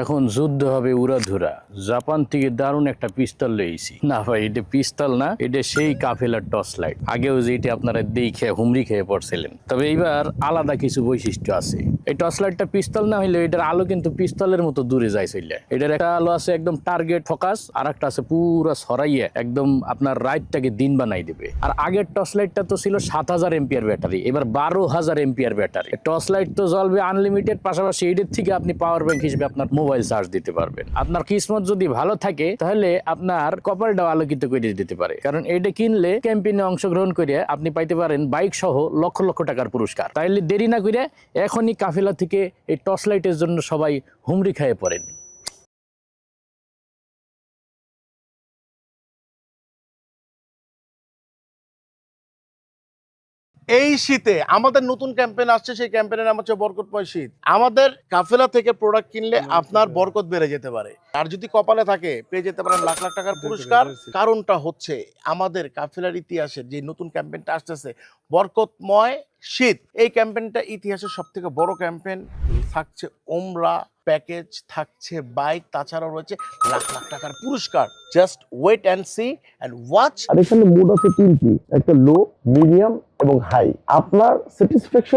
এখন যুদ্ধ হবে উড়াধুরা। জাপান থেকে দারুণ একটা পিস্তল লইছি। না ভাই, এটা পিস্তল না, এটা সেই কাফেলার টর্চ লাইট। আগেও যেটি আপনারা দেখে হুমড়ি খেয়ে পড়ছিলেন, তবে এইবার আলাদা কিছু বৈশিষ্ট্য আছে। এই টর্চ লাইটটা পিস্তল না হইলে এটার আলো কিন্তু পিস্তলের মতো দূরে যায় চলে। এটার একটা আলো আছে একদম টার্গেট ফোকাস, আর একটা আছে পুরো ছড়াইয়ে একদম আপনার রাইটটাকে দিন বানাই দেবে। আর আগের টর্চ লাইটটা তো ছিল 7000 এম্পিয়ার ব্যাটারি, এবার 12000 এম্পিয়ার ব্যাটারি। টর্চ লাইট তো জ্বলবে আনলিমিটেড, পাশাপাশি এটার থেকে আপনি পাওয়ার ব্যাংক হিসেবে আপনার মোবাইল চার্জ দিতে পারবেন। আপনার কিসমত যদি ভালো থাকে তাহলে আপনার কপালটাও আলোকিত করে দিতে পারে, কারণ এটা কিনলে ক্যাম্পেইনে অংশগ্রহণ করে আপনি পাইতে পারেন বাইক সহ লক্ষ লক্ষ টাকার পুরস্কার। তাইলে দেরি না করে এখনই কাফেলা থেকে এই টর্চ লাইটের জন্য সবাই হুমড়ি খেয়ে পড়েন। এই শীতে আমাদের নতুন ক্যাম্পেইন আসছে, সেই ক্যাম্পেইনের নাম হচ্ছে বরকতময় শীত। আমাদের কাফেলা থেকে প্রোডাক্ট কিনলে আপনার বরকত বেড়ে যেতে পারে, আর যদি কপালে থাকে পেয়ে যেতে পারেন লাখ লাখ টাকার পুরস্কার। কারণটা হচ্ছে আমাদের কাফেলার ইতিহাসে যে নতুন ক্যাম্পেইনটা আসতেছে বরকতময় শীত, এই ক্যাম্পেইনটা ইতিহাসের সব থেকে বড় ক্যাম্পেইন। থাকছে ওমরা প্যাকেজ, থাকছে বাইক, তাছাড়াও রয়েছে লাখ লাখ টাকার পুরস্কার। Just wait and see and watch. আর এখানে মোড আছে তিনটি, একটা লো, মিডিয়াম এবং হাই। আপনার স্যাটিসফ্যাকশন